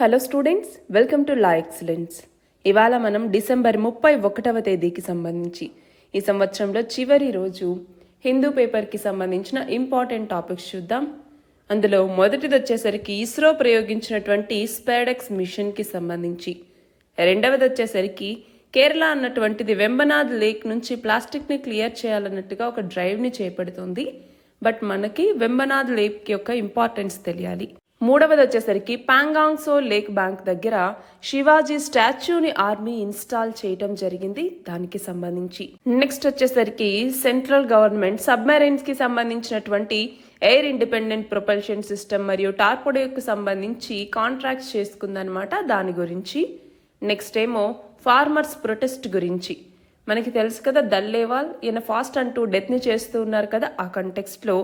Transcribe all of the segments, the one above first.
Hello students, welcome to law excellence. ఇవాళ మనం December 31వ తేదీకి సంబంధించి ఈ సంవత్సరంలో చివరి రోజు హిందూ పేపర్కి సంబంధించిన ఇంపార్టెంట్ టాపిక్స్ చూద్దాం. అందులో మొదటిది వచ్చేసరికి ఇస్రో ప్రయోగించినటువంటి స్పేడెక్స్ మిషన్కి సంబంధించి, రెండవది వచ్చేసరికి కేరళ అన్నటువంటిది వెంబనాథ్ లేక్ నుంచి ప్లాస్టిక్ని క్లియర్ చేయాలన్నట్టుగా ఒక డ్రైవ్ని చేపడుతుంది. బట్ మనకి వెంబనాథ్ లేక్ యొక్క ఇంపార్టెన్స్ తెలియాలి. మూడవది వచ్చేసరికి పాంగాంగ్ సో లేక్ బ్యాంక్ దగ్గర శివాజీ స్టాచ్యూని ఆర్మీ ఇన్స్టాల్ చేయటం జరిగింది, దానికి సంబంధించి. నెక్స్ట్ వచ్చేసరికి సెంట్రల్ గవర్నమెంట్ సబ్మెరైన్స్ కి సంబంధించినటువంటి ఎయిర్ ఇండిపెండెంట్ ప్రొపల్షన్ సిస్టమ్ మరియు టార్పొడోకి సంబంధించి కాంట్రాక్ట్స్ చేసుకుందనమాట, దాని గురించి. నెక్స్ట్ ఏమో ఫార్మర్స్ ప్రొటెస్ట్ గురించి. మనకి తెలుసు కదా, దల్లేవాల్ ఈయన ఫాస్ట్ అంటూ డెత్ని చేస్తూ ఉన్నారు కదా, ఆ కంటెక్స్ట్లో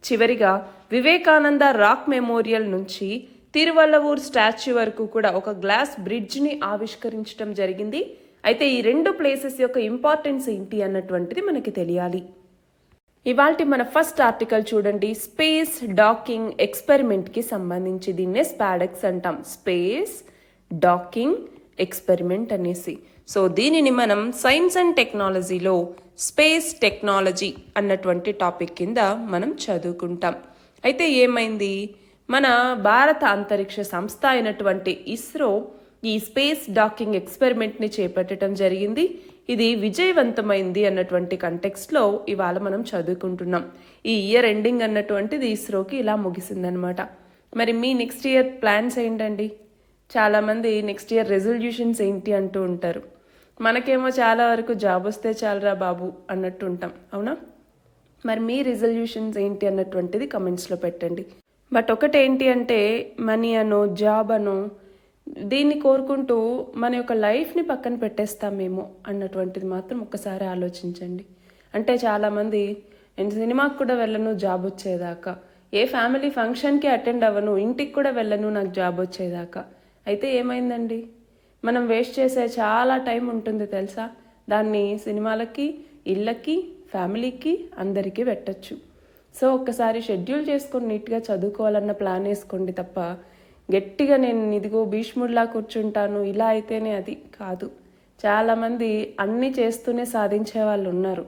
చివరిగా వివేకానంద రాక్ మెమోరియల్ నుంచి తిరువల్లవూర్ స్టాచ్యూ వరకు కూడా ఒక గ్లాస్ బ్రిడ్జ్ని ఆవిష్కరించడం జరిగింది. అయితే ఈ రెండు ప్లేసెస్ యొక్క ఇంపార్టెన్స్ ఏంటి అన్నటువంటిది మనకి తెలియాలి. ఇవాల్టి మన ఫస్ట్ ఆర్టికల్ చూడండి, స్పేస్ డాకింగ్ ఎక్స్పెరిమెంట్కి సంబంధించి. దీన్నే స్పాడెక్స్ అంటాం, స్పేస్ డాకింగ్ ఎక్స్పెరిమెంట్ అనేసి. సో దీనిని మనం సైన్స్ అండ్ టెక్నాలజీలో స్పేస్ టెక్నాలజీ అన్నటువంటి టాపిక్ కింద మనం చదువుకుంటాం. అయితే ఏమైంది, మన భారత అంతరిక్ష సంస్థ అయినటువంటి ఇస్రో ఈ స్పేస్ డాకింగ్ ఎక్స్పెరిమెంట్ని చేపట్టడం జరిగింది. ఇది విజయవంతమైంది అన్నటువంటి కంటెక్స్ట్లో ఇవాళ మనం చదువుకుంటున్నాం. ఈ ఇయర్ ఎండింగ్ అన్నటువంటిది ఇస్రోకి ఇలా ముగిసిందనమాట. మరి మీ నెక్స్ట్ ఇయర్ ప్లాన్స్ ఏంటండి? చాలామంది నెక్స్ట్ ఇయర్ రెజల్యూషన్స్ ఏంటి అంటూ ఉంటారు. మనకేమో చాలా వరకు జాబ్ వస్తే చాలరా బాబు అన్నట్టు ఉంటాం, అవునా? మరి మీ రిజల్యూషన్స్ ఏంటి అన్నటువంటిది కమెంట్స్లో పెట్టండి. బట్ ఒకటేంటి అంటే, మనీ అనో జాబ్ అనో దీన్ని కోరుకుంటూ మన యొక్క లైఫ్ని పక్కన పెట్టేస్తామేమో అన్నటువంటిది మాత్రం ఒక్కసారి ఆలోచించండి. అంటే చాలామంది నేను సినిమాకి కూడా వెళ్ళను జాబ్ వచ్చేదాకా, ఏ ఫ్యామిలీ ఫంక్షన్కి అటెండ్ అవ్వను, ఇంటికి కూడా వెళ్ళను నాకు జాబ్ వచ్చేదాకా. అయితే ఏమైందండి? మనం వేస్ట్ చేసే చాలా టైం ఉంటుంది తెలుసా, దాన్ని సినిమాలకి, ఇళ్ళకి, ఫ్యామిలీకి అందరికీ పెట్టచ్చు. సో ఒక్కసారి షెడ్యూల్ చేసుకొని నీట్గా చదువుకోవాలన్న ప్లాన్ వేసుకోండి తప్ప గట్టిగా నేను ఇదిగో భీష్ముడిలా కూర్చుంటాను ఇలా అయితేనే అది కాదు. చాలామంది అన్నీ చేస్తూనే సాధించే వాళ్ళు ఉన్నారు.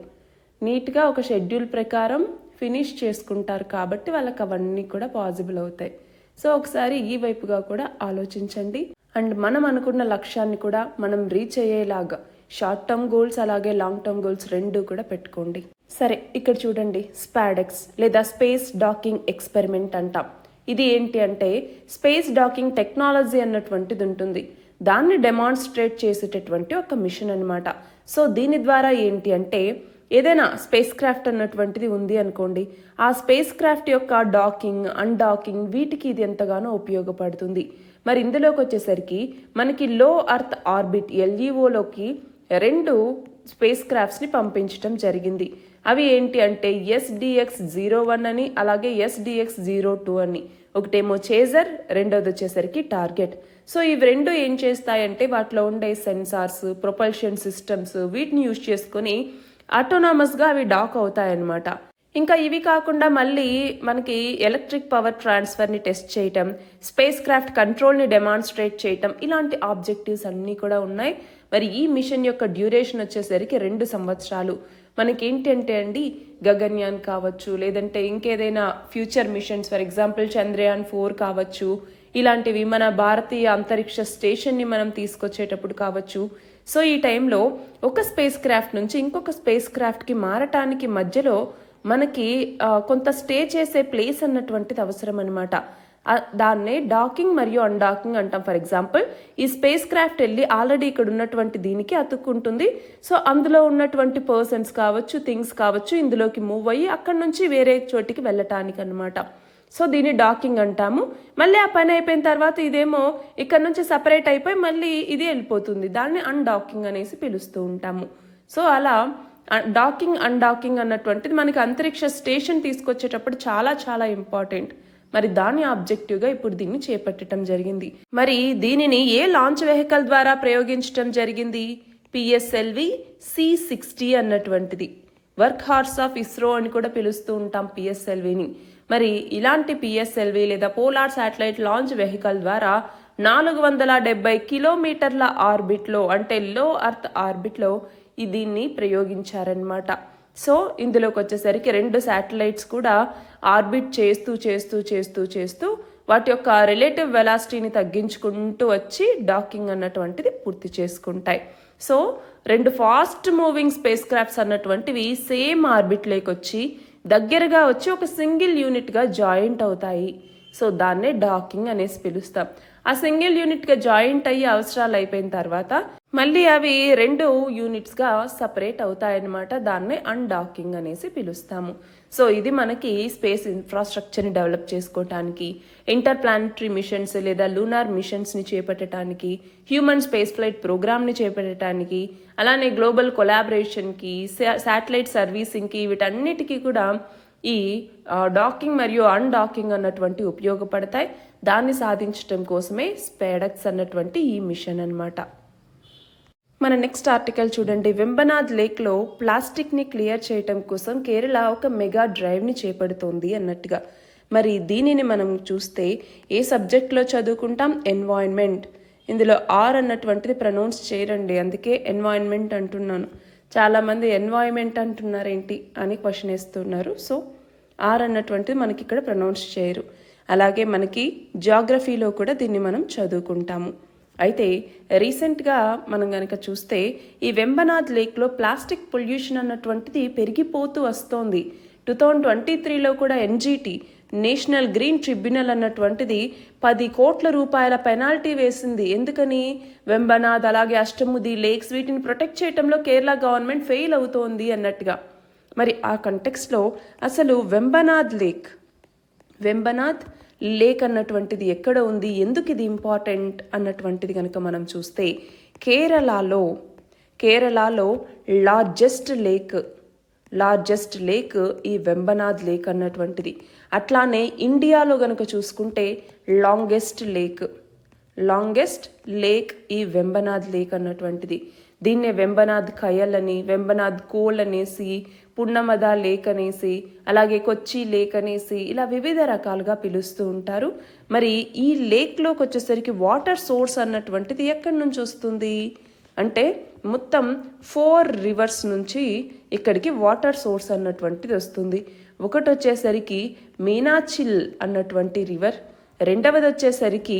నీట్గా ఒక షెడ్యూల్ ప్రకారం ఫినిష్ చేసుకుంటారు కాబట్టి వాళ్ళకి అవన్నీ కూడా పాసిబుల్ అవుతాయి. సో ఒకసారి ఈ వైపుగా కూడా ఆలోచించండి. అండ్ మనం అనుకున్న లక్ష్యాన్ని కూడా మనం రీచ్ అయ్యేలాగా షార్ట్ టర్మ్ గోల్స్ అలాగే లాంగ్ టర్మ్ గోల్స్ రెండు కూడా పెట్టుకోండి. సరే, ఇక్కడ చూడండి, స్పాడెక్స్ లేదా స్పేస్ డాకింగ్ ఎక్స్పెరిమెంట్ అంటాం. ఇది ఏంటి అంటే స్పేస్ డాకింగ్ టెక్నాలజీ అన్నటువంటిది ఉంటుంది, దాన్ని డెమాన్స్ట్రేట్ చేసేటటువంటి ఒక మిషన్ అనమాట. సో దీని ద్వారా ఏంటి అంటే, ఏదైనా స్పేస్ క్రాఫ్ట్ అన్నటువంటిది ఉంది అనుకోండి, ఆ స్పేస్ క్రాఫ్ట్ యొక్క డాకింగ్, అన్డాకింగ్ వీటికి ఇది ఎంతగానో ఉపయోగపడుతుంది. మరి ఇందులోకి వచ్చేసరికి మనకి లో ఎర్త్ ఆర్బిట్ LEOలోకి 2 స్పేస్ క్రాఫ్ట్స్ని పంపించడం జరిగింది. అవి ఏంటి అంటే SDX-01 అని అలాగే SDX-02 అని. ఒకటేమో చేజర్, రెండోది వచ్చేసరికి టార్గెట్. సో ఇవి రెండు ఏం చేస్తాయంటే వాటిలో ఉండే సెన్సార్స్, ప్రొపల్షన్ సిస్టమ్స్ వీటిని యూజ్ చేసుకొని ఆటోనామస్గా అవి డాక్ అవుతాయన్నమాట. ఇంకా ఇవి కాకుండా మళ్ళీ మనకి ఎలక్ట్రిక్ పవర్ ట్రాన్స్ఫర్ని టెస్ట్ చేయటం, స్పేస్ క్రాఫ్ట్ కంట్రోల్ని డెమాన్స్ట్రేట్ చేయటం, ఇలాంటి ఆబ్జెక్టివ్స్ అన్నీ కూడా ఉన్నాయి. మరి ఈ మిషన్ యొక్క డ్యూరేషన్ వచ్చేసరికి 2 సంవత్సరాలు. మనకేంటంటే అండి, గగన్యాన్ కావచ్చు, లేదంటే ఇంకేదైనా future machines, for example Chandrayaan 4 కావచ్చు, ఇలాంటివి మన భారతీయ అంతరిక్ష స్టేషన్ని మనం తీసుకొచ్చేటప్పుడు కావచ్చు. సో ఈ టైంలో ఒక స్పేస్ క్రాఫ్ట్ నుంచి ఇంకొక స్పేస్ క్రాఫ్ట్కి మారటానికి మధ్యలో మనకి కొంత స్టే చేసే ప్లేస్ అన్నటువంటిది అవసరం అనమాట. దాన్నే డాకింగ్ మరియు అన్డాకింగ్ అంటాం. ఫర్ ఎగ్జాంపుల్ ఈ స్పేస్ క్రాఫ్ట్ వెళ్ళి ఆల్రెడీ ఇక్కడ ఉన్నటువంటి దీనికి అతుక్కుంటుంది. సో అందులో ఉన్నటువంటి పర్సన్స్ కావచ్చు, థింగ్స్ కావచ్చు, ఇందులోకి మూవ్ అయ్యి అక్కడ నుంచి వేరే చోటికి వెళ్ళటానికి అనమాట. సో దీన్ని డాకింగ్ అంటాము. మళ్ళీ ఆ పని అయిపోయిన తర్వాత ఇదేమో ఇక్కడ నుంచి సపరేట్ అయిపోయి మళ్ళీ ఇది వెళ్ళిపోతుంది, దాన్ని అన్డాకింగ్ అనేసి పిలుస్తూ ఉంటాము. సో అలా డాకింగ్ అన్డాకింగ్ అన్నటువంటిది మనకి అంతరిక్ష స్టేషన్ తీసుకొచ్చేటప్పుడు చాలా చాలా ఇంపార్టెంట్. మరి దాని ఆబ్జెక్టివ్గా ఇప్పుడు దీన్ని చేపట్టడం జరిగింది. మరి దీనిని ఏ లాంచ్ వెహికల్ ద్వారా ప్రయోగించడం జరిగింది? PSLV C60 అన్నటువంటిది. వర్క్ హార్స్ ఆఫ్ ఇస్రో అని కూడా పిలుస్తూ ఉంటాం PSLVని. మరి ఇలాంటి PSLV లేదా పోలార్ శాటిలైట్ లాంచ్ వెహికల్ ద్వారా 470 కిలోమీటర్ల ఆర్బిట్లో, అంటే లో అర్త్ ఆర్బిట్లో దీన్ని ప్రయోగించారనమాట. సో ఇందులోకి వచ్చేసరికి 2 శాటిలైట్స్ కూడా ఆర్బిట్ చేస్తూ వాటి యొక్క రిలేటివ్ వెలాసిటీని తగ్గించుకుంటూ వచ్చి డాకింగ్ అన్నటువంటిది పూర్తి చేసుకుంటాయి. So 2 fast moving space crafts అన్నటువంటివి సేమ్ ఆర్బిట్లోకి వచ్చి దగ్గరగా వచ్చి ఒక సింగిల్ యూనిట్గా జాయింట్ అవుతాయి. సో దాన్నే డాకింగ్ అనేసి పిలుస్తాం. ఆ సింగిల్ యూనిట్గా జాయింట్ అయ్యి అవసరాలు అయిపోయిన తర్వాత మళ్ళీ అవి 2 యూనిట్స్గా సపరేట్ అవుతాయన్నమాట. దాన్నే అన్డాకింగ్ అనేసి పిలుస్తాము. సో ఇది మనకి స్పేస్ ఇన్ఫ్రాస్ట్రక్చర్ని డెవలప్ చేసుకోవటానికి, ఇంటర్ ప్లానటరీ మిషన్స్ లేదా లూనార్ మిషన్స్ని చేపట్టడానికి, హ్యూమన్ స్పేస్ ఫ్లైట్ ప్రోగ్రామ్ని చేపట్టడానికి, అలానే గ్లోబల్ కొలాబరేషన్కి, శాటిలైట్ సర్వీసింగ్కి, వీటన్నిటికీ కూడా ఈ డాకింగ్ మరియు అన్డాకింగ్ అన్నటువంటి ఉపయోగపడతాయి. దాన్ని సాధించడం కోసమే స్పేడక్స్ అన్నటువంటి ఈ మిషన్ అన్నమాట. మన నెక్స్ట్ ఆర్టికల్ చూడండి. వెంబనాథ్ లేక్లో ప్లాస్టిక్ని క్లియర్ చేయటం కోసం కేరళ ఒక మెగా డ్రైవ్ని చేపడుతోంది అన్నట్టుగా. మరి దీనిని మనం చూస్తే ఏ సబ్జెక్ట్లో చదువుకుంటాం? ఎన్వైర్న్మెంట్. ఇందులో ఆర్ అన్నటువంటిది ప్రొనౌన్స్ చేయరండి, అందుకే ఎన్వైర్న్మెంట్ అంటున్నాను. చాలామంది ఎన్వైర్న్మెంట్ అంటున్నారేంటి అని క్వశ్చన్ వేస్తున్నారు. సో ఆర్ అన్నటువంటిది మనకి ఇక్కడ ప్రొనౌన్స్ చేయరు. అలాగే మనకి జాగ్రఫీలో కూడా దీన్ని మనం చదువుకుంటాము. అయితే రీసెంట్గా మనం కనుక చూస్తే ఈ వెంబనాథ్ లేక్లో ప్లాస్టిక్ పొల్యూషన్ అన్నటువంటిది పెరిగిపోతూ వస్తోంది. 2023లో కూడా ఎన్జిటి, నేషనల్ గ్రీన్ ట్రిబ్యునల్ అన్నటువంటిది 10 కోట్ల రూపాయల పెనాల్టీ వేసింది. ఎందుకని? వెంబనాథ్ అలాగే అష్టముది లేక్స్ వీటిని ప్రొటెక్ట్ చేయడంలో కేరళ గవర్నమెంట్ ఫెయిల్ అవుతోంది అన్నట్టుగా. మరి ఆ కంటెక్స్లో అసలు వెంబనాథ్ లేక్ అన్నటువంటిది ఎక్కడ ఉంది, ఎందుకు ఇది ఇంపార్టెంట్ అన్నటువంటిది కనుక మనం చూస్తే కేరళలో లార్జెస్ట్ లేక్ ఈ వెంబనాథ్ లేక్ అన్నటువంటిది. అట్లానే ఇండియాలో కనుక చూసుకుంటే లాంగెస్ట్ లేక్ ఈ వెంబనాథ్ లేక్ అన్నటువంటిది. దీన్నే వెంబనాథ్ కయల్ అని, వెంబనాథ్ కోల్ అనేసి, పున్నమద లేక్ అనేసి, అలాగే కొచ్చి లేక్ అనేసి ఇలా వివిధ రకాలుగా పిలుస్తూ ఉంటారు. మరి ఈ లేక్లోకి వచ్చేసరికి వాటర్ సోర్స్ అన్నటువంటిది ఎక్కడి నుంచి వస్తుంది అంటే మొత్తం 4 రివర్స్ నుంచి ఇక్కడికి వాటర్ సోర్స్ అన్నటువంటిది వస్తుంది. ఒకటి వచ్చేసరికి మీనాచిల్ అన్నటువంటి రివర్, రెండవది వచ్చేసరికి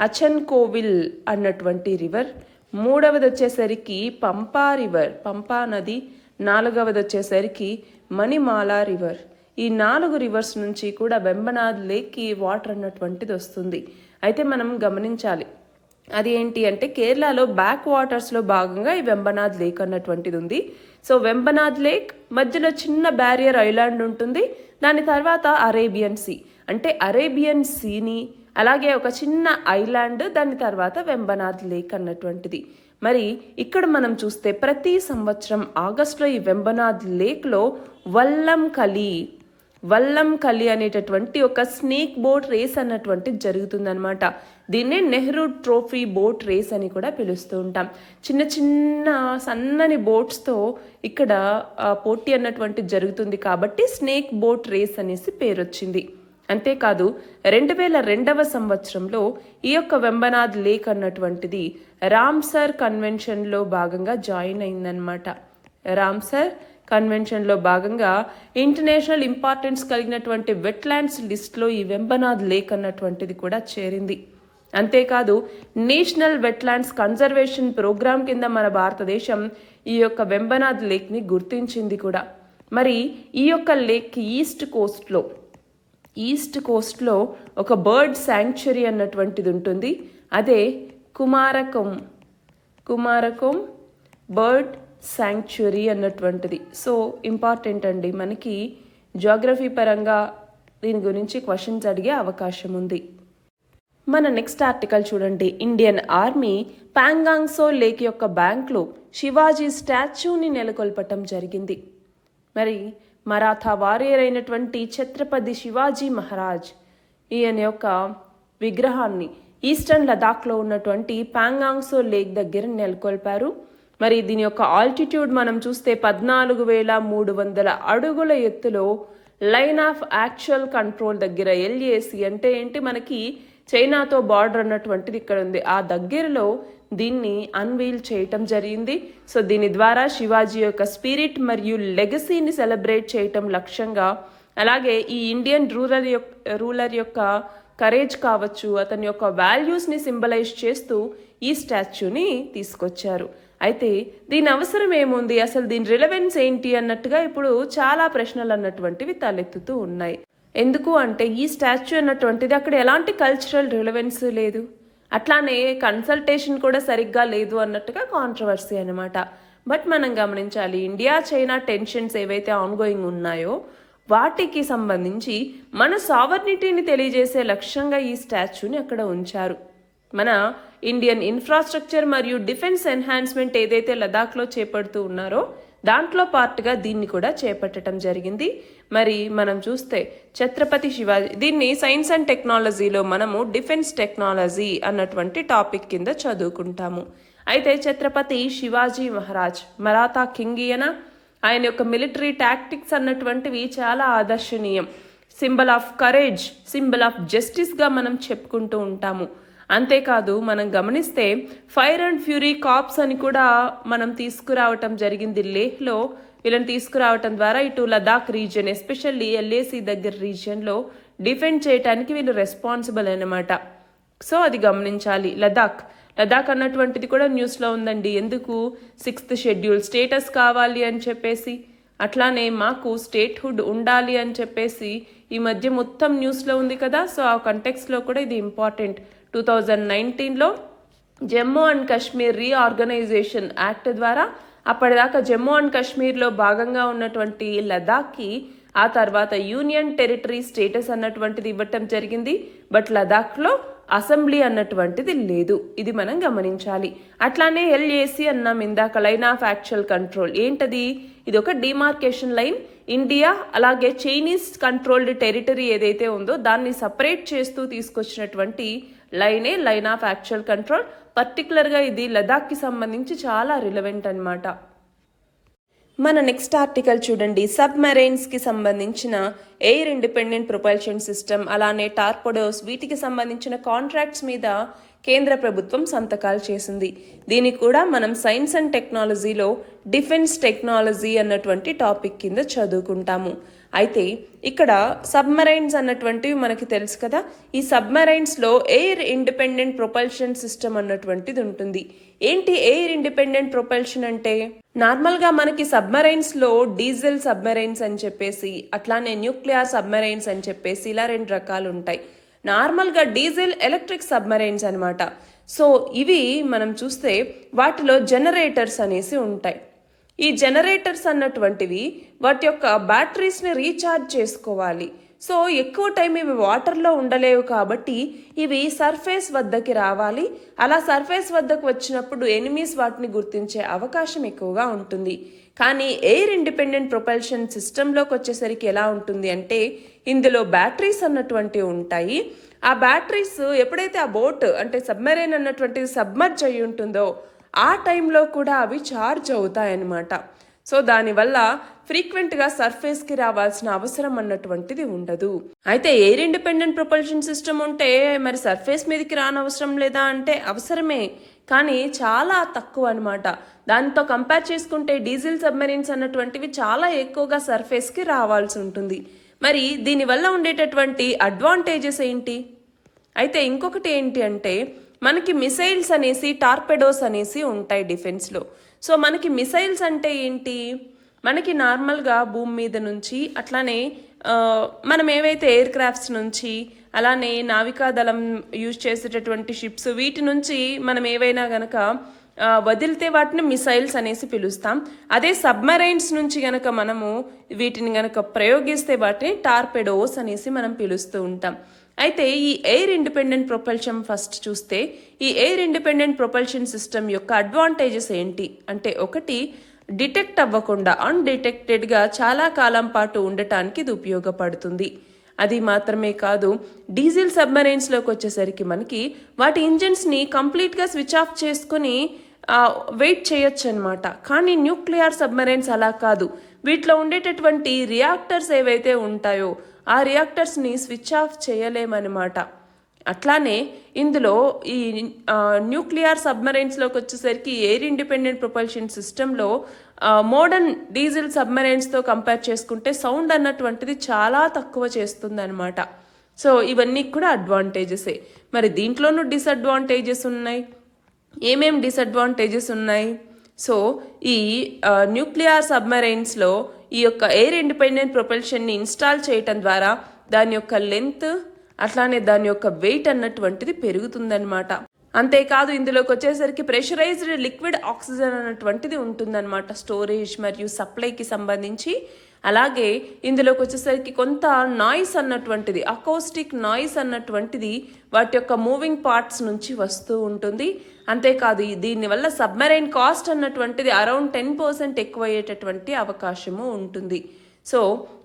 అచన్కోవిల్ అన్నటువంటి రివర్, మూడవది వచ్చేసరికి పంపా నది, నాలుగవది వచ్చేసరికి మణిమాలా రివర్. ఈ 4 రివర్స్ నుంచి కూడా వెంబనాథ్ లేక్కి వాటర్ అన్నటువంటిది వస్తుంది. అయితే మనం గమనించాలి, అది ఏంటి అంటే కేరళలో బ్యాక్ వాటర్స్లో భాగంగా ఈ వెంబనాథ్ లేక్ అన్నటువంటిది ఉంది. సో వెంబనాథ్ లేక్ మధ్యలో చిన్న బ్యారియర్ ఐలాండ్ ఉంటుంది. దాని తర్వాత అరేబియన్ సీ, అంటే అరేబియన్ సీని అలాగే ఒక చిన్న ఐలాండ్, దాని తర్వాత వెంబనాథ్ లేక్ అన్నటువంటిది. మరి ఇక్కడ మనం చూస్తే ప్రతి సంవత్సరం ఆగస్టులో ఈ వెంబనాథ్ లేక్లో వల్లం కలి అనేటటువంటి ఒక స్నేక్ బోట్ రేస్ అన్నటువంటిది జరుగుతుందన్నమాట. దీన్నే నెహ్రూ ట్రోఫీ బోట్ రేస్ అని కూడా పిలుస్తూ ఉంటాం. చిన్న చిన్న సన్నని బోట్స్తో ఇక్కడ పోటీ అన్నటువంటిది జరుగుతుంది కాబట్టి స్నేక్ బోట్ రేస్ అనేసి పేరు వచ్చింది. అంతేకాదు 2002వ సంవత్సరంలో ఈ యొక్క వెంబనాథ్ లేక్ అన్నటువంటిది రామ్సర్ కన్వెన్షన్లో భాగంగా జాయిన్ అయిందనమాట. రామ్సర్ కన్వెన్షన్లో భాగంగా ఇంటర్నేషనల్ ఇంపార్టెన్స్ కలిగినటువంటి వెట్లాండ్స్ లిస్ట్లో ఈ వెంబనాథ్ లేక్ అన్నటువంటిది కూడా చేరింది. అంతేకాదు నేషనల్ వెట్లాండ్స్ కన్జర్వేషన్ ప్రోగ్రాం కింద మన భారతదేశం ఈ యొక్క వెంబనాథ్ లేక్ని గుర్తించింది కూడా. మరి ఈ యొక్క లేక్ ఈస్ట్ కోస్ట్లో ఒక బర్డ్ శాంక్చురీ అన్నటువంటిది ఉంటుంది. అదే కుమారకం బర్డ్ శాంక్చురీ అన్నటువంటిది. సో ఇంపార్టెంట్ అండి, మనకి జియోగ్రఫీ పరంగా దీని గురించి క్వశ్చన్స్ అడిగే అవకాశం ఉంది. మన నెక్స్ట్ ఆర్టికల్ చూడండి. ఇండియన్ ఆర్మీ పాంగాంగ్సో లేక్ యొక్క బ్యాంక్లో శివాజీ స్టాచ్యూని నెలకొల్పటం జరిగింది. మరి మరాఠా వారియర్ అయినటువంటి ఛత్రపతి శివాజీ మహారాజ్ ఈయన యొక్క విగ్రహాన్ని ఈస్టర్న్ లదాఖ్లో ఉన్నటువంటి పాంగాంగ్సో లేక్ దగ్గర నెలకొల్పారు. మరి దీని యొక్క ఆల్టిట్యూడ్ మనం చూస్తే 14,300 అడుగుల ఎత్తులో లైన్ ఆఫ్ యాక్చువల్ కంట్రోల్ దగ్గర LAC అంటే ఏంటి, మనకి చైనాతో బార్డర్ అన్నటువంటిది ఇక్కడ ఉంది. ఆ దగ్గరలో దీన్ని అన్వీల్ చేయటం జరిగింది. సో దీని ద్వారా శివాజీ యొక్క స్పిరిట్ మరియు లెగసీని సెలబ్రేట్ చేయటం లక్ష్యంగా, అలాగే ఈ ఇండియన్ రూలర్ యొక్క కరేజ్ కావచ్చు, అతని యొక్క వాల్యూస్ని సింబలైజ్ చేస్తూ ఈ స్టాచ్యూని తీసుకొచ్చారు. అయితే దీని అవసరం ఏముంది, అసలు దీని రిలవెన్స్ ఏంటి అన్నట్టుగా ఇప్పుడు చాలా ప్రశ్నలు అన్నటువంటివి తలెత్తుతూ ఉన్నాయి. ఎందుకు అంటే ఈ స్టాచ్యూ అన్నటువంటిది అక్కడ ఎలాంటి కల్చరల్ రిలవెన్స్ లేదు, అట్లానే కన్సల్టేషన్ కూడా సరిగ్గా లేదు అన్నట్టుగా కాంట్రవర్సీ అనమాట. బట్ మనం గమనించాలి, ఇండియా చైనా టెన్షన్స్ ఏవైతే ఆన్గోయింగ్ ఉన్నాయో వాటికి సంబంధించి మన సావర్నిటీని తెలియజేసే లక్ష్యంగా ఈ స్టాచ్యూని అక్కడ ఉంచారు. మన ఇండియన్ ఇన్ఫ్రాస్ట్రక్చర్ మరియు డిఫెన్స్ ఎన్హాన్స్మెంట్ ఏదైతే లదాఖ్లో చేపడుతూ ఉన్నారో దాంట్లో పార్ట్గా దీన్ని కూడా చేపట్టడం జరిగింది. మరి మనం చూస్తే ఛత్రపతి శివాజీ, దీన్ని సైన్స్ అండ్ టెక్నాలజీలో మనము డిఫెన్స్ టెక్నాలజీ అన్నటువంటి టాపిక్ కింద చదువుకుంటాము. అయితే ఛత్రపతి శివాజీ మహారాజ్ మరాఠా కింగ్ ఈయన, ఆయన యొక్క మిలిటరీ టాక్టిక్స్ అన్నటువంటివి చాలా ఆదర్శనీయం. Symbol of courage, symbol of జస్టిస్గా మనం చెప్పుకుంటూ ఉంటాము. అంతేకాదు మనం గమనిస్తే ఫైర్ అండ్ ఫ్యూరీ కాప్స్ అని కూడా మనం తీసుకురావటం జరిగింది. లేహ్లో వీళ్ళని తీసుకురావటం ద్వారా ఇటు లదాఖ్ రీజియన్, ఎస్పెషల్లీ ఎల్ఏసి దగ్గర రీజియన్లో డిఫెండ్ చేయడానికి వీళ్ళు రెస్పాన్సిబుల్ అన్నమాట. సో అది గమనించాలి. లదాఖ్ అన్నటువంటిది కూడా న్యూస్లో ఉందండి. ఎందుకు 6th షెడ్యూల్ స్టేటస్ కావాలి అని చెప్పేసి, అట్లానే మాకు స్టేట్హుడ్ ఉండాలి అని చెప్పేసి ఈ మధ్య మొత్తం న్యూస్లో ఉంది కదా. సో ఆ కంటెక్స్లో కూడా ఇది ఇంపార్టెంట్. 2019లో Jammu and Kashmir reorganisation act ద్వారా అప్పటిదాకా జమ్మూ అండ్ కాశ్మీర్లో భాగంగా ఉన్నటువంటి లదాఖ్కి ఆ తర్వాత యూనియన్ టెరిటరీ స్టేటస్ అన్నటువంటిది ఇవ్వటం జరిగింది. బట్ లదాఖ్లో అసెంబ్లీ అన్నటువంటిది లేదు, ఇది మనం గమనించాలి. అట్లానే ఎల్ఏసి అన్నాం ఇందాక, లైన్ ఆఫ్ యాక్చువల్ కంట్రోల్. ఏంటది? ఇది ఒక డిమార్కేషన్ లైన్. ఇండియా అలాగే చైనీస్ కంట్రోల్డ్ టెరిటరీ ఏదైతే ఉందో దాన్ని సపరేట్ చేస్తూ తీసుకొచ్చినటువంటి లైనే లైన్ ఆఫ్ యాక్చువల్ కంట్రోల్. పర్టికులర్గా ఇది లదాఖ్కి సంబంధించి చాలా రిలవెంట్ అన్నమాట. మన నెక్స్ట్ ఆర్టికల్ చూడండి. సబ్మెరైన్స్కి సంబంధించిన ఎయిర్ ఇండిపెండెంట్ ప్రొపల్షన్ సిస్టమ్, అలానే టార్పెడోస్, వీటికి సంబంధించిన కాంట్రాక్ట్స్ మీద కేంద్ర ప్రభుత్వం సంతకాలు చేసింది. దీనికి కూడా మనం సైన్స్ అండ్ టెక్నాలజీలో డిఫెన్స్ టెక్నాలజీ అన్నటువంటి టాపిక్ కింద చదువుకుంటాము. అయితే ఇక్కడ సబ్మెరైన్స్ అన్నటువంటివి మనకి తెలుసు కదా. ఈ సబ్మెరైన్స్లో ఎయిర్ ఇండిపెండెంట్ ప్రొపల్షన్ సిస్టమ్ అన్నటువంటిది ఉంటుంది. ఏంటి ఎయిర్ ఇండిపెండెంట్ ప్రొపల్షన్ అంటే? నార్మల్గా మనకి సబ్మెరైన్స్లో డీజిల్ సబ్మెరైన్స్ అని చెప్పేసి, అట్లానే న్యూక్లియర్ సబ్మెరైన్స్ అని చెప్పేసి ఇలా 2 రకాలు ఉంటాయి. నార్మల్గా డీజిల్ ఎలక్ట్రిక్ సబ్మెరైన్స్ అనమాట. సో ఇవి మనం చూస్తే వాటిలో జనరేటర్స్ అనేసి ఉంటాయి. ఈ జనరేటర్స్ అన్నటువంటివి వాటి యొక్క బ్యాటరీస్ని రీఛార్జ్ చేసుకోవాలి. సో ఎక్కువ టైం ఇవి వాటర్లో ఉండలేవు కాబట్టి ఇవి సర్ఫేస్ వద్దకి రావాలి. అలా సర్ఫేస్ వద్దకు వచ్చినప్పుడు ఎనిమీస్ వాటిని గుర్తించే అవకాశం ఎక్కువగా ఉంటుంది. కానీ ఎయిర్ ఇండిపెండెంట్ ప్రొపల్షన్ సిస్టంలోకి వచ్చేసరికి ఎలా ఉంటుంది అంటే, ఇందులో బ్యాటరీస్ అన్నటువంటివి ఉంటాయి. ఆ బ్యాటరీస్ ఎప్పుడైతే ఆ బోట్ అంటే సబ్మెరైన్ అన్నటువంటిది సబ్మర్జ్ అయి ఉంటుందో ఆ టైంలో కూడా అవి ఛార్జ్ అవుతాయన్నమాట. సో దానివల్ల ఫ్రీక్వెంట్గా సర్ఫేస్కి రావాల్సిన అవసరం అన్నటువంటిది ఉండదు. అయితే ఎయిర్ ఇండిపెండెంట్ ప్రొపల్షన్ సిస్టమ్ ఉంటే మరి సర్ఫేస్ మీదకి రానవసరం లేదా అంటే అవసరమే, కానీ చాలా తక్కువ అనమాట. దాంతో కంపేర్ చేసుకుంటే డీజిల్ సబ్మెరైన్స్ అన్నటువంటివి చాలా ఎక్కువగా సర్ఫేస్కి రావాల్సి ఉంటుంది. మరి దీనివల్ల ఉండేటటువంటి అడ్వాంటేజెస్ ఏంటి? అయితే ఇంకొకటి ఏంటి అంటే, మనకి మిసైల్స్ అనేసి టార్పెడోస్ అనేసి ఉంటాయి డిఫెన్స్లో. సో మనకి మిసైల్స్ అంటే ఏంటి? మనకి నార్మల్గా భూమి మీద నుంచి, అట్లానే మనం ఏవైతే ఎయిర్ క్రాఫ్ట్స్ నుంచి, అలానే నావికాదళం యూజ్ చేసేటటువంటి షిప్స్, వీటి నుంచి మనం ఏవైనా గనక వదిలితే వాటిని మిసైల్స్ అనేసి పిలుస్తాం. అదే సబ్మెరైన్స్ నుంచి గనక మనము వీటిని గనక ప్రయోగిస్తే వాటిని టార్పెడోస్ అనేసి మనం పిలుస్తూ ఉంటాం. అయితే ఈ ఎయిర్ ఇండిపెండెంట్ ప్రొపల్షన్ ఫస్ట్ చూస్తే, ఈ ఎయిర్ ఇండిపెండెంట్ ప్రొపల్షన్ సిస్టమ్ యొక్క అడ్వాంటేజెస్ ఏంటి అంటే, ఒకటి, డిటెక్ట్ అవ్వకుండా అన్డిటెక్టెడ్గా చాలా కాలం పాటు ఉండటానికి ఇది ఉపయోగపడుతుంది. అది మాత్రమే కాదు, డీజిల్ సబ్మెరైన్స్లోకి వచ్చేసరికి మనకి వాటి ఇంజిన్స్ని కంప్లీట్గా స్విచ్ ఆఫ్ చేసుకుని వెయిట్ చేయొచ్చు అనమాట. కానీ న్యూక్లియర్ సబ్మెరైన్స్ అలా కాదు. వీటిలో ఉండేటటువంటి రియాక్టర్స్ ఏవైతే ఉంటాయో ఆ రియాక్టర్స్ని స్విచ్ ఆఫ్ చేయలేమన్నమాట. అట్లానే ఇందులో ఈ న్యూక్లియర్ సబ్మరైన్స్లోకి వచ్చేసరికి ఎయిర్ ఇండిపెండెంట్ ప్రొపల్షన్ సిస్టంలో మోడర్న్ డీజిల్ సబ్మరైన్స్తో కంపేర్ చేసుకుంటే సౌండ్ అన్నటువంటిది చాలా తక్కువ చేస్తుంది అనమాట. సో ఇవన్నీ కూడా అడ్వాంటేజెసే. మరి దీంట్లోనూ డిసడ్వాంటేజెస్ ఉన్నాయి. ఏమేం డిసడ్వాంటేజెస్ ఉన్నాయి? సో ఈ న్యూక్లియర్ సబ్మరైన్స్లో ఈ యొక్క ఎయిర్ ఇండిపెండెంట్ ప్రొపల్షన్ని ఇన్స్టాల్ చేయటం ద్వారా దాని యొక్క లెంత్ అట్లానే దాని యొక్క వెయిట్ అన్నటువంటిది పెరుగుతుందన్నమాట. అంతేకాదు ఇందులోకి వచ్చేసరికి ప్రెషరైజ్డ్ లిక్విడ్ ఆక్సిజన్ అన్నటువంటిది ఉంటుందన్నమాట స్టోరేజ్ మరియు సప్లైకి సంబంధించి. అలాగే ఇందులోకి వచ్చేసరికి కొంత నాయిస్ అన్నటువంటిది, అకౌస్టిక్ నాయిస్ అన్నటువంటిది వాటి యొక్క మూవింగ్ పార్ట్స్ నుంచి వస్తూ ఉంటుంది. అంతేకాదు దీనివల్ల సబ్మెరైన్ కాస్ట్ అన్నటువంటిది అరౌండ్ 10% ఎక్కువ అయ్యేటటువంటి అవకాశము ఉంటుంది. సో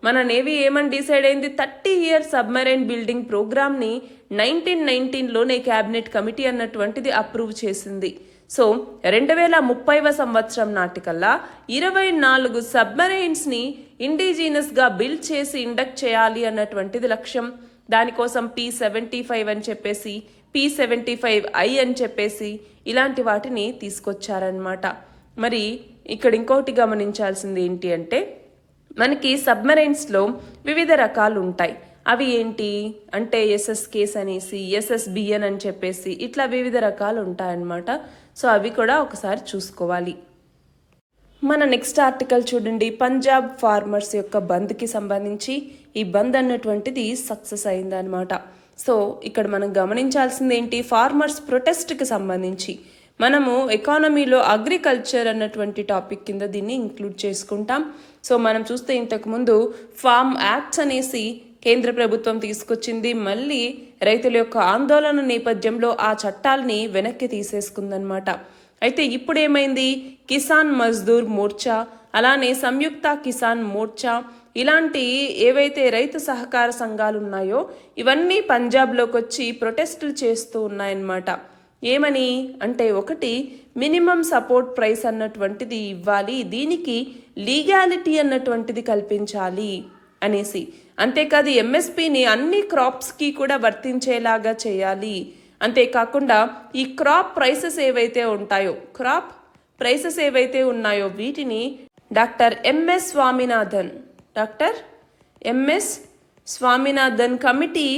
మన నేవీ ఏమని డిసైడ్ అయింది, 30 years సబ్మెరైన్ బిల్డింగ్ ప్రోగ్రామ్ని 1919లోనే క్యాబినెట్ కమిటీ అన్నటువంటిది అప్రూవ్ చేసింది. సో 2030వ సంవత్సరం నాటికల్లా 24 సబ్మెరైన్స్ని ఇండిజినస్గా బిల్డ్ చేసి ఇండక్ట్ చేయాలి అన్నటువంటిది లక్ష్యం. దానికోసం P75 అని చెప్పేసి, P75I అని చెప్పేసి ఇలాంటి వాటిని తీసుకొచ్చారనమాట. మరి ఇక్కడ ఇంకోటి గమనించాల్సింది ఏంటి అంటే, మనకి సబ్మెరైన్స్లో వివిధ రకాలు ఉంటాయి. అవి ఏంటి అంటే SSKs అనేసి, SSBN అని చెప్పేసి ఇట్లా వివిధ రకాలు ఉంటాయన్నమాట. సో అవి కూడా ఒకసారి చూసుకోవాలి. మన నెక్స్ట్ ఆర్టికల్ చూడండి. పంజాబ్ ఫార్మర్స్ యొక్క బంద్కి సంబంధించి ఈ బంద్ అన్నటువంటిది సక్సెస్ అయిందనమాట. సో ఇక్కడ మనం గమనించాల్సింది ఏంటి, ఫార్మర్స్ ప్రొటెస్ట్కి సంబంధించి మనము ఎకానమీలో అగ్రికల్చర్ అన్నటువంటి టాపిక్ కింద దీన్ని ఇంక్లూడ్ చేసుకుంటాం. సో మనం చూస్తే ఇంతకుముందు ఫార్మ్ యాక్ట్స్ అనేసి కేంద్ర ప్రభుత్వం తీసుకొచ్చింది. మళ్ళీ రైతుల యొక్క ఆందోళన నేపథ్యంలో ఆ చట్టాలని వెనక్కి తీసేసుకుందనమాట. అయితే ఇప్పుడు ఏమైంది, కిసాన్ మజ్దూర్ మోర్చా, అలానే సంయుక్త కిసాన్ మోర్చా ఇలాంటి ఏవైతే రైతు సహకార సంఘాలు ఉన్నాయో ఇవన్నీ పంజాబ్లోకి వచ్చి ప్రొటెస్టులు చేస్తూ ఉన్నాయన్నమాట. ఏమని అంటే, ఒకటి మినిమం సపోర్ట్ ప్రైస్ అన్నటువంటిది ఇవ్వాలి, దీనికి లీగాలిటీ అన్నటువంటిది కల్పించాలి అనేసి. అంతేకాదు ఎంఎస్పిని అన్ని క్రాప్స్కి కూడా వర్తించేలాగా చేయాలి. అంతేకాకుండా ఈ క్రాప్ ప్రైసెస్ ఏవైతే ఉన్నాయో వీటిని డాక్టర్ ఎంఎస్ స్వామినాథన్ కమిటీ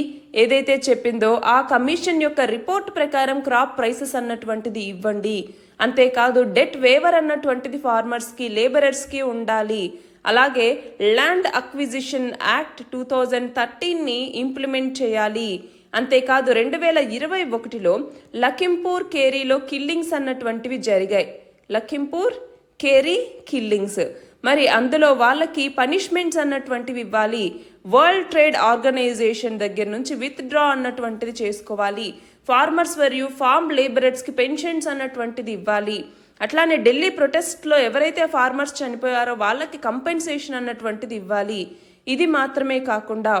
ఏదైతే చెప్పిందో ఆ కమిషన్ యొక్క రిపోర్ట్ ప్రకారం క్రాప్ ప్రైసెస్ అన్నటువంటిది ఇవ్వండి. అంతేకాదు డెట్ వేవర్ అన్నటువంటిది ఫార్మర్స్కి, లేబరర్స్కి ఉండాలి. అలాగే ల్యాండ్ అక్విజిషన్ యాక్ట్ 2013ని ఇంప్లిమెంట్ చేయాలి. అంతేకాదు 2021లో లఖింపూర్ కేరీలో కిల్లింగ్స్ అన్నటువంటివి జరిగాయి. లఖింపూర్ కేరీ కిల్లింగ్స్, మరి అందులో వాళ్ళకి పనిష్మెంట్స్ అన్నటువంటివి ఇవ్వాలి. వరల్డ్ ట్రేడ్ ఆర్గనైజేషన్ దగ్గర నుంచి విత్డ్రా అన్నటువంటిది చేసుకోవాలి. ఫార్మర్స్ మరియు ఫార్మ్ లేబరర్స్కి పెన్షన్స్ అన్నటువంటిది ఇవ్వాలి. అట్లానే ఢిల్లీ ప్రొటెస్ట్లో ఎవరైతే ఫార్మర్స్ చనిపోయారో వాళ్ళకి కంపెన్సేషన్ అన్నటువంటిది ఇవ్వాలి. ఇది మాత్రమే కాకుండా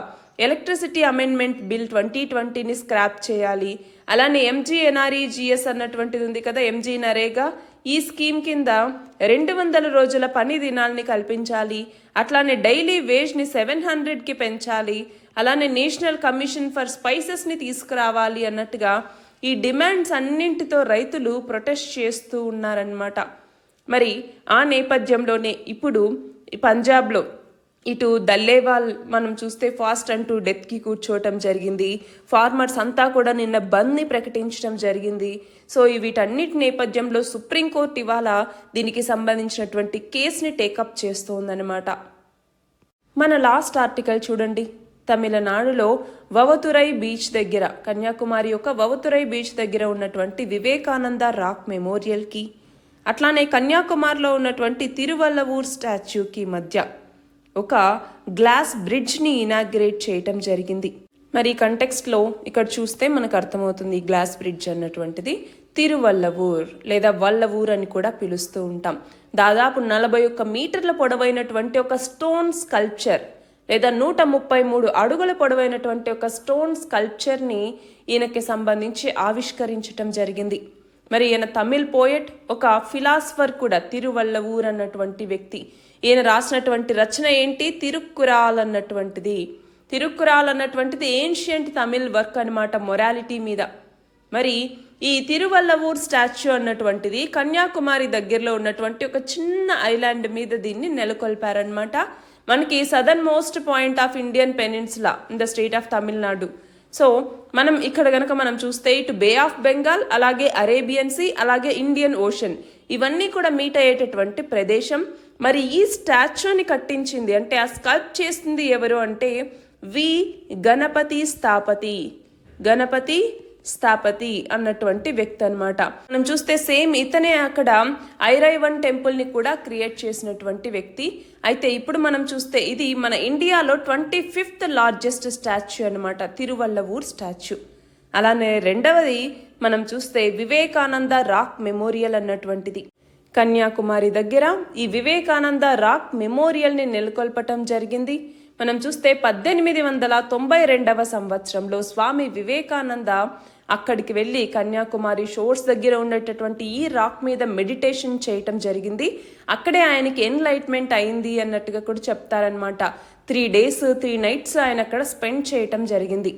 ఎలక్ట్రిసిటీ అమెండ్మెంట్ బిల్ 2020ని స్క్రాప్ చేయాలి. అలానే MGNREGS అన్నటువంటిది ఉంది కదా, MG నరేగా, ఈ స్కీమ్ కింద 200 రోజుల పని దినాల్ని కల్పించాలి. అట్లానే డైలీ వేజ్ని 700కి పెంచాలి. అలానే నేషనల్ కమిషన్ ఫర్ స్పైసెస్ని తీసుకురావాలి అన్నట్టుగా ఈ డిమాండ్స్ అన్నింటితో రైతులు ప్రొటెస్ట్ చేస్తూ ఉన్నారన్నమాట. మరి ఆ నేపథ్యంలోనే ఇప్పుడు పంజాబ్లో ఇటు దల్లేవాల్ మనం చూస్తే ఫాస్ట్ అంటూ డెత్కి కూర్చోవటం జరిగింది. ఫార్మర్స్ అంతా కూడా నిన్న బంద్ని ప్రకటించడం జరిగింది. సో వీటన్నిటి నేపథ్యంలో సుప్రీంకోర్టు ఇవాళ దీనికి సంబంధించినటువంటి కేసుని టేకప్ చేస్తోందన్నమాట. మన లాస్ట్ ఆర్టికల్ చూడండి. తమిళనాడులో వవతురై బీచ్ దగ్గర, కన్యాకుమారి యొక్క వవతురై బీచ్ దగ్గర ఉన్నటువంటి వివేకానంద రాక్ మెమోరియల్కి, అట్లానే కన్యాకుమారిలో ఉన్నటువంటి తిరువల్లవూర్ స్టాచ్యూకి మధ్య ఒక గ్లాస్ బ్రిడ్జ్ని ఇనాగ్రేట్ చేయటం జరిగింది. మరి ఈ కంటెక్స్ట్లో ఇక్కడ చూస్తే మనకు అర్థమవుతుంది. ఈ గ్లాస్ బ్రిడ్జ్ అన్నటువంటిది తిరువల్లవూర్ లేదా వల్లవూర్ అని కూడా పిలుస్తూ ఉంటాం. దాదాపు 41 మీటర్ల పొడవైనటువంటి ఒక స్టోన్ స్కల్ప్చర్ లేదా 133 అడుగుల పొడవైనటువంటి ఒక స్టోన్ స్కల్ప్చర్ని ఈయనకి సంబంధించి ఆవిష్కరించటం జరిగింది. మరి ఈయన తమిళ్ పోయెట్, ఒక ఫిలాసఫర్ కూడా, తిరువల్లవూర్ అన్నటువంటి వ్యక్తి. ఈయన రాసినటువంటి రచన ఏంటి, తిరుక్కురాల్ అన్నటువంటిది. తిరుక్కురాల్ అన్నటువంటిది ఏన్షియంట్ తమిళ్ వర్క్ అనమాట మొరాలిటీ మీద. మరి ఈ తిరువల్లవూర్ స్టాచ్యూ అన్నటువంటిది కన్యాకుమారి దగ్గరలో ఉన్నటువంటి ఒక చిన్న ఐలాండ్ మీద దీన్ని నెలకొల్పారనమాట. మనకి southern most point of Indian peninsula in the state of Tamil Nadu. So మనం ఇక్కడ గనక మనం చూస్తే ఇటు బే ఆఫ్ బెంగాల్, అలాగే అరేబియన్ సీ, అలాగే ఇండియన్ ఓషన్ ఇవన్నీ కూడా మీట్ అయ్యేటటువంటి ప్రదేశం. మరి ఈ స్టాచ్యూని కట్టించింది అంటే ఆ స్కల్ప్ చేసింది ఎవరు అంటే వి గణపతి స్థాపతి అన్నటువంటి వ్యక్తి అనమాట. మనం చూస్తే సేమ్ ఇతనే అక్కడ ఐరైవన్ టెంపుల్ ని కూడా క్రియేట్ చేసినటువంటి వ్యక్తి. అయితే ఇప్పుడు మనం చూస్తే ఇది మన ఇండియాలో 25th లార్జెస్ట్ స్టాచ్యూ అనమాట, తిరువల్లవూర్ స్టాచ్యూ. అలానే రెండవది మనం చూస్తే వివేకానంద రాక్ మెమోరియల్ అన్నటువంటిది. కన్యాకుమారి దగ్గర ఈ వివేకానంద రాక్ మెమోరియల్ ని నెలకొల్పటం జరిగింది. మనం చూస్తే 1892వ సంవత్సరంలో స్వామి వివేకానంద అక్కడికి వెళ్ళి కన్యాకుమారి షోర్స్ దగ్గర ఉండేటటువంటి ఈ రాక్ మీద మెడిటేషన్ చేయటం జరిగింది. అక్కడే ఆయనకి ఎన్లైట్మెంట్ అయింది అన్నట్టుగా కూడా చెప్తారనమాట. 3 days 3 nights ఆయన అక్కడ స్పెండ్ చేయటం జరిగింది.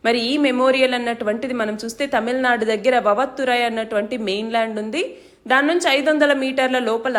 మరి ఈ మెమోరియల్ అన్నటువంటిది మనం చూస్తే తమిళనాడు దగ్గర వవత్తురై అన్నటువంటి మెయిన్ ల్యాండ్ ఉంది. దాని నుంచి 500 మీటర్ల లోపల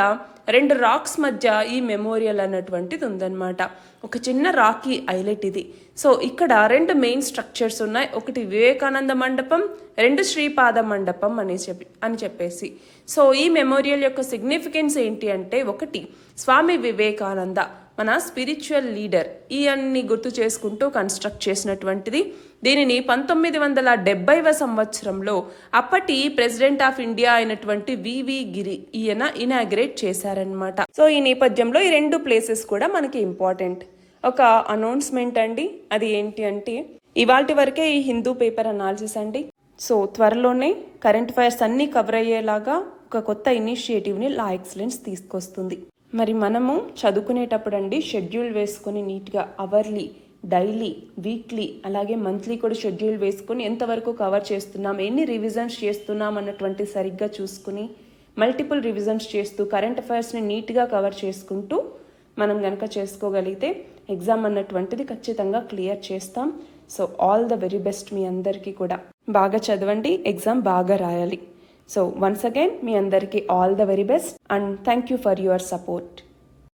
2 రాక్స్ మధ్య ఈ మెమోరియల్ అన్నటువంటిది ఉందన్నమాట. ఒక చిన్న రాకీ ఐలెట్ ఇది. సో ఇక్కడ 2 మెయిన్ స్ట్రక్చర్స్ ఉన్నాయి. ఒకటి వివేకానంద మండపం, 2 శ్రీపాద మండపం అని చెప్పేసి. సో ఈ మెమోరియల్ యొక్క సిగ్నిఫికెన్స్ ఏంటి అంటే, ఒకటి స్వామి వివేకానంద మన స్పిరిచువల్ లీడర్ ఈ అన్ని గుర్తు చేసుకుంటూ కన్స్ట్రక్ట్ చేసినటువంటిది. దీనిని 1970వ సంవత్సరంలో అప్పటి ప్రెసిడెంట్ ఆఫ్ ఇండియా అయినటువంటి వివి గిరి ఈయన ఇనాగ్రేట్ చేశారనమాట. సో ఈ నేపథ్యంలో ఈ 2 ప్లేసెస్ కూడా మనకి ఇంపార్టెంట్. ఒక అనౌన్స్మెంట్ అండి, అది ఏంటి అంటే ఇవాల్టి వరకే ఈ హిందూ పేపర్ అనాలిసిస్ అండి. సో త్వరలోనే కరెంట్ అఫైర్స్ అన్నీ కవర్ అయ్యేలాగా ఒక కొత్త ఇనిషియేటివ్ని లా ఎక్సలెన్స్ తీసుకొస్తుంది. మరి మనము చదువుకునేటప్పుడు అండి షెడ్యూల్ వేసుకొని నీట్గా అవర్లీ, డైలీ, వీక్లీ, అలాగే మంత్లీ కూడా షెడ్యూల్ వేసుకొని ఎంతవరకు కవర్ చేస్తున్నాం, ఎన్ని రివిజన్స్ చేస్తున్నాం అన్నటువంటి సరిగ్గా చూసుకుని మల్టిపుల్ రివిజన్స్ చేస్తూ కరెంట్ అఫైర్స్ని నీట్గా కవర్ చేసుకుంటూ మనం కనుక చేసుకోగలిగితే ఎగ్జామ్ అన్నటువంటిది ఖచ్చితంగా క్లియర్ చేస్తాం. So all the very best మీ అందరికీ కూడా. బాగా చదవండి, ఎగ్జామ్ బాగా రాయాలి. So once again, మీ అందరికీ all the very best and thank you for your support.